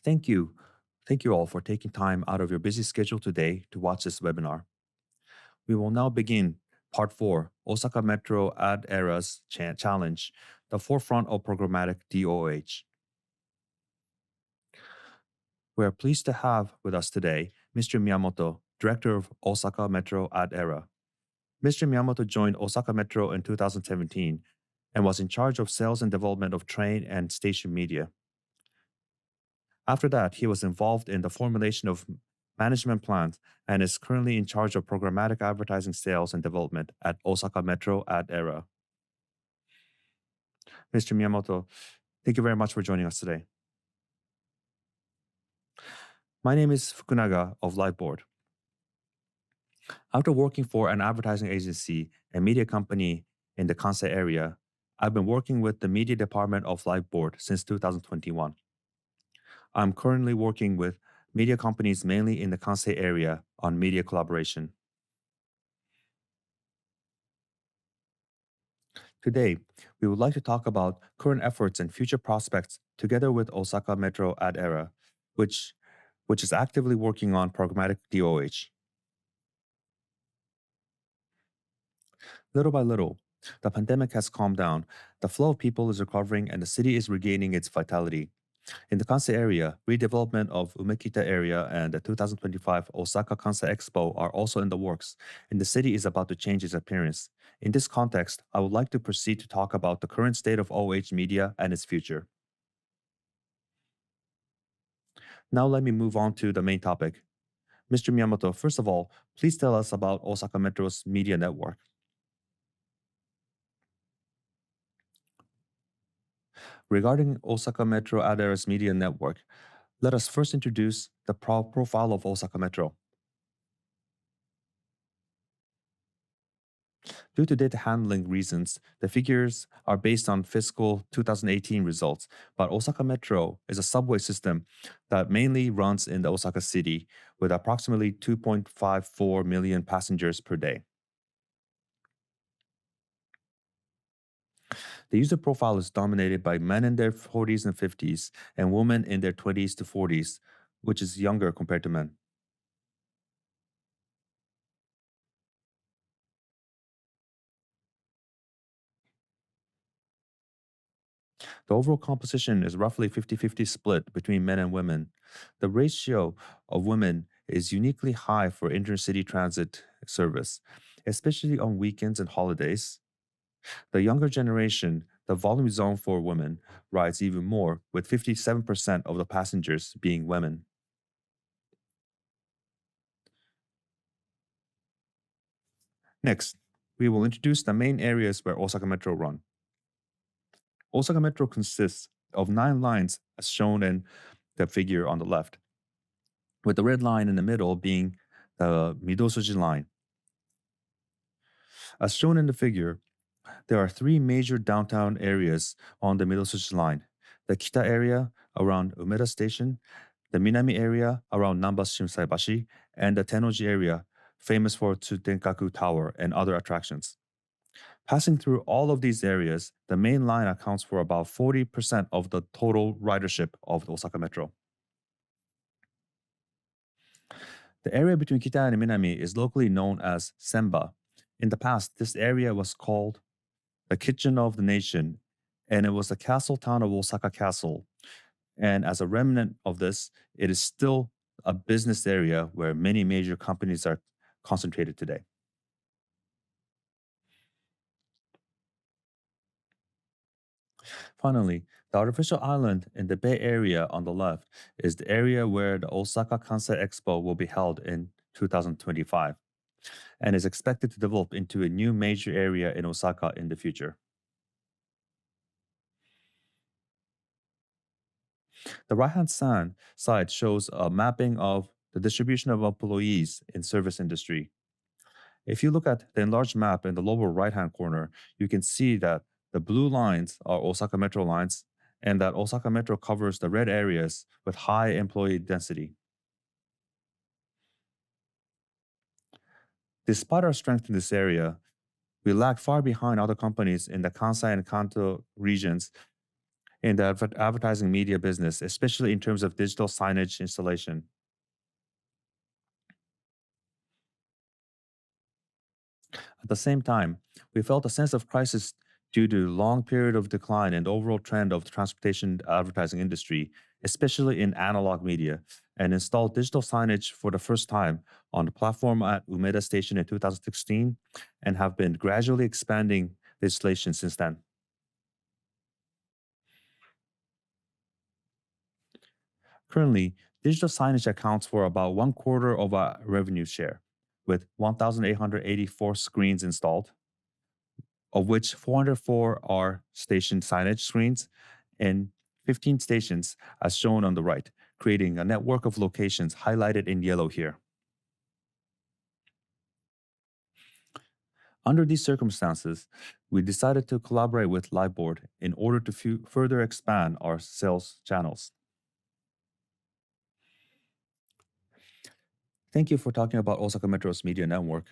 Thank you. Thank you all for taking time out of your busy schedule today to watch this webinar. We will now begin part 4, Osaka Metro AdEra's challenge, the forefront of programmatic DOOH. We are pleased to have with us today Mr. Miyamoto, Director of Osaka Metro AdEra. Mr. Miyamoto joined Osaka Metro in 2017 and was in charge of sales and development of train and station media. After that, he was involved in the formulation of management plans and is currently in charge of programmatic advertising sales and development at Osaka Metro AdEra. Mr. Miyamoto, thank you very much for joining us today. My name is Fukunaga of Liveboard. After working for an advertising agency and media company in the Kansai area, I've been working with the media department of Liveboard since 2021. I'm currently working with media companies mainly in the Kansai area on media collaboration. Today, we would like to talk about current efforts and future prospects together with Osaka Metro AdEra, which is actively working on programmatic DOOH. Little by little, the pandemic has calmed down, the flow of people is recovering, and the city is regaining its vitality. In the Kansai area, redevelopment of Umekita area and the 2025 Osaka Kansai Expo are also in the works, and the city is about to change its appearance. In this context, I would like to proceed to talk about the current state of OH media and its future. Now let me move on to the main topic. Mr. Miyamoto, first of all, please tell us about Osaka Metro's media network. Regarding Osaka Metro AdEra's media network, let us first introduce the profile of Osaka Metro. Due to data handling reasons, the figures are based on fiscal 2018 results, but Osaka Metro is a subway system that mainly runs in the Osaka city with approximately 2.54 million passengers per day. The user profile is dominated by men in their 40s and 50s and women in their 20s to 40s, which is younger compared to men. The overall composition is roughly 50-50 split between men and women. The ratio of women is uniquely high for intercity transit service, especially on weekends and holidays. The younger generation, the volume zone for women, rides even more, with 57% of the passengers being women. Next, we will introduce the main areas where Osaka Metro run. Osaka Metro consists of 9 lines as shown in the figure on the left, with the red line in the middle being the Midosuji line. As shown in the figure, there are 3 major downtown areas on the Midosuji line: the Kita area around Umeda Station, the Minami area around Namba Shinsaibashi, and the Tennoji area, famous for Tsutenkaku Tower and other attractions. Passing through all of these areas, the main line accounts for about 40% of the total ridership of the Osaka Metro. The area between Kita and Minami is locally known as Senba. In the past, this area was called the Kitchen of the Nation, and it was the castle town of Osaka Castle. And as a remnant of this, it is still a business area where many major companies are concentrated today. Finally, the artificial island in the Bay Area on the left is the area where the Osaka Kansai Expo will be held in 2025 and is expected to develop into a new major area in Osaka in the future. The right-hand side shows a mapping of the distribution of employees in service industry. If you look at the enlarged map in the lower right-hand corner, you can see that the blue lines are Osaka Metro lines and that Osaka Metro covers the red areas with high employee density. Despite our strength in this area, we lag far behind other companies in the Kansai and Kanto regions in the advertising media business, especially in terms of digital signage installation. At the same time, we felt a sense of crisis due to long period of decline and overall trend of the transportation advertising industry, especially in analog media, and installed digital signage for the first time on the platform at Umeda Station in 2016 and have been gradually expanding the installation since then. Currently, digital signage accounts for about one quarter of our revenue share, with 1,884 screens installed, of which 404 are station signage screens and 15 stations, as shown on the right, creating a network of locations highlighted in yellow here. Under these circumstances, we decided to collaborate with Liveboard in order to further expand our sales channels. Thank you for talking about Osaka Metro's media network.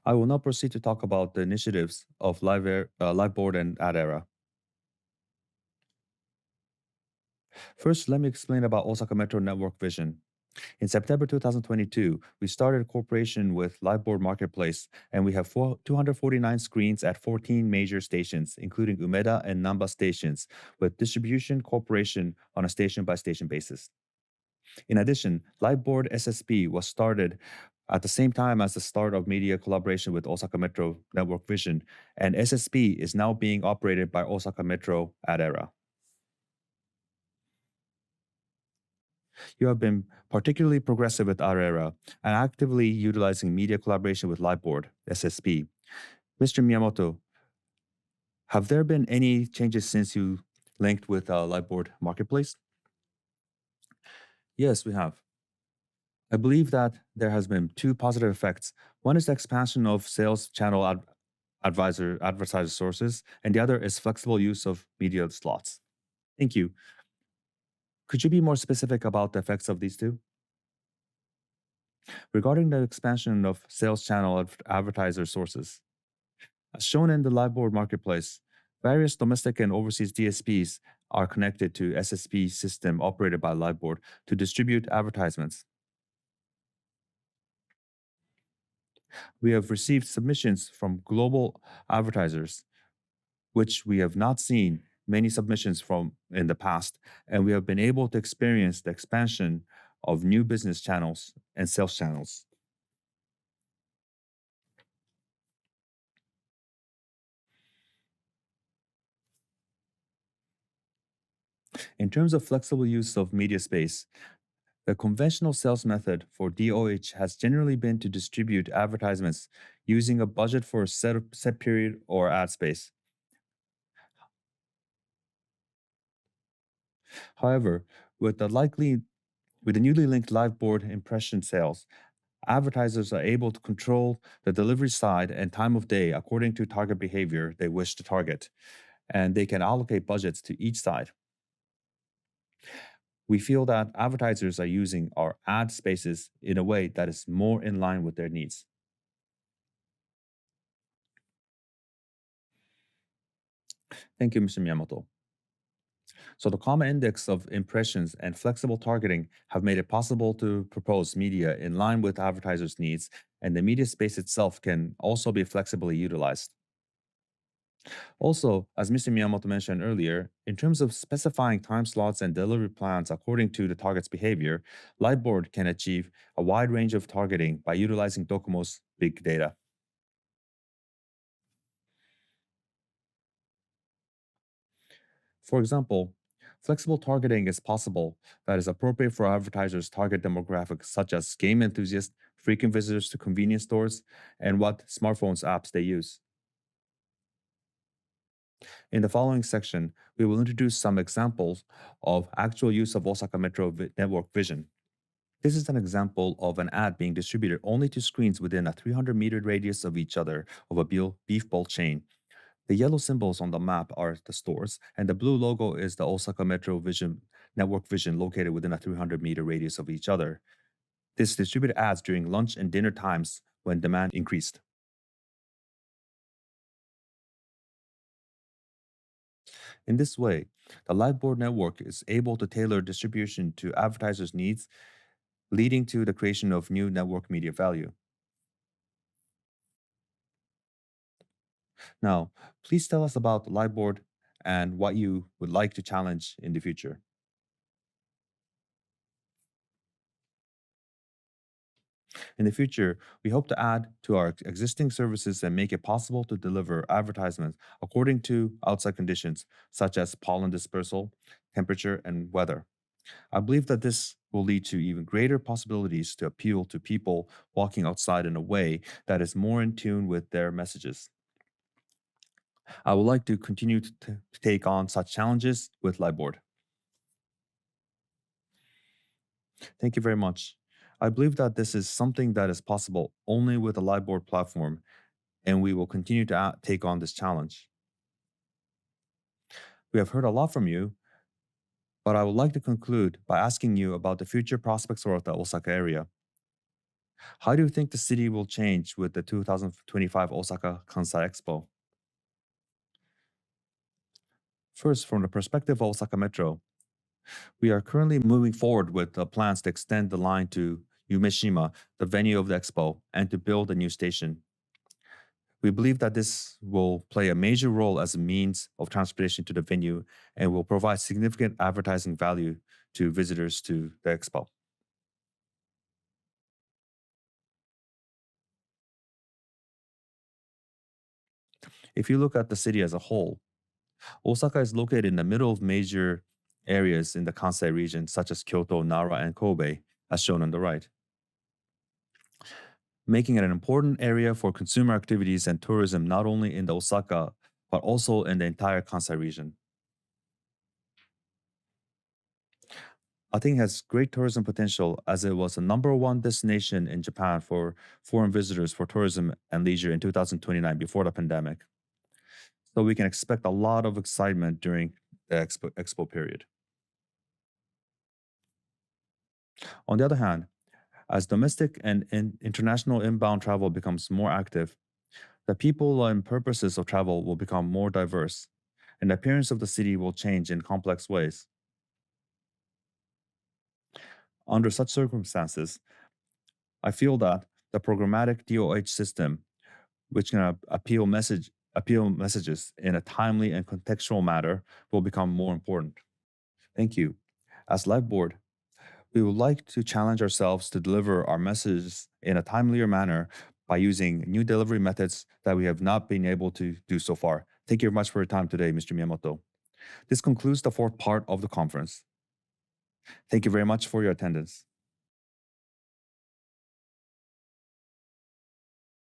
I will now proceed to talk about the initiatives of Liveboard and AdEra. First, let me explain about Osaka Metro Network Vision. In September 2022, we started a cooperation with Liveboard Marketplace, and we have 249 screens at 14 major stations, including Umeda and Namba stations, with distribution cooperation on a station-by-station basis. In addition, Liveboard SSB was started at the same time as the start of media collaboration with Osaka Metro Network Vision, and SSB is now being operated by Osaka Metro AdEra. You have been particularly progressive with AdEra and actively utilizing media collaboration with Liveboard SSB. Mr. Miyamoto, have there been any changes since you linked with Liveboard Marketplace? Yes, we have. I believe that there has been two positive effects. One is the expansion of sales channel advertiser sources, and the other is flexible use of media slots. Thank you. Could you be more specific about the effects of these two? Regarding the expansion of sales channel advertiser sources, as shown in the Liveboard Marketplace, various domestic and overseas DSPs are connected to SSP system operated by Liveboard to distribute advertisements. We have received submissions from global advertisers, which we have not seen many submissions from in the past, and we have been able to experience the expansion of new business channels and sales channels. In terms of flexible use of media space, the conventional sales method for DOH has generally been to distribute advertisements using a budget for a set period or ad space. However, with the newly linked Liveboard impression sales, advertisers are able to control the delivery side and time of day according to target behavior they wish to target, and they can allocate budgets to each side. We feel that advertisers are using our ad spaces in a way that is more in line with their needs. Thank you, Mr. Miyamoto. So the common index of impressions and flexible targeting have made it possible to propose media in line with advertisers' needs, and the media space itself can also be flexibly utilized. Also, as Mr. Miyamoto mentioned earlier, in terms of specifying time slots and delivery plans according to the target's behavior, Liveboard can achieve a wide range of targeting by utilizing Docomo's big data. For example, flexible targeting is possible that is appropriate for advertisers' target demographics such as game enthusiasts, frequent visitors to convenience stores, and what smartphones apps they use. In the following section, we will introduce some examples of actual use of Osaka Metro Network Vision. This is an example of an ad being distributed only to screens within a 300-meter radius of each other of a beef bowl chain. The yellow symbols on the map are the stores, and the blue logo is the Osaka Metro Vision Network Vision located within a 300-meter radius of each other. This distributed ads during lunch and dinner times when demand increased. In this way, the Liveboard network is able to tailor distribution to advertisers' needs, leading to the creation of new network media value. Now, please tell us about the Liveboard and what you would like to challenge in the future. In the future, we hope to add to our existing services and make it possible to deliver advertisements according to outside conditions, such as pollen dispersal, temperature, and weather. I believe that this will lead to even greater possibilities to appeal to people walking outside in a way that is more in tune with their messages. I would like to continue to take on such challenges with Liveboard. Thank you very much. I believe that this is something that is possible only with a Liveboard platform, and we will continue to take on this challenge. We have heard a lot from you, but I would like to conclude by asking you about the future prospects for the Osaka area. How do you think the city will change with the 2025 Osaka Kansai Expo? First, from the perspective of Osaka Metro, we are currently moving forward with plans to extend the line to Umeshima, the venue of the expo, and to build a new station. We believe that this will play a major role as a means of transportation to the venue and will provide significant advertising value to visitors to the expo. If you look at the city as a whole, Osaka is located in the middle of major areas in the Kansai region, such as Kyoto, Nara, and Kobe, as shown on the right, making it an important area for consumer activities and tourism not only in the Osaka, but also in the entire Kansai region. I think it has great tourism potential as it was the number one destination in Japan for foreign visitors for tourism and leisure in 2029 before the pandemic. So we can expect a lot of excitement during the expo period. On the other hand, as domestic and international inbound travel becomes more active, the people and purposes of travel will become more diverse, and the appearance of the city will change in complex ways. Under such circumstances, I feel that the programmatic DOH system, which can appeal messages in a timely and contextual manner, will become more important. Thank you. As Liveboard, we would like to challenge ourselves to deliver our messages in a timelier manner by using new delivery methods that we have not been able to do so far. Thank you very much for your time today, Mr. Miyamoto. This concludes the fourth part of the conference. Thank you very much for your attendance.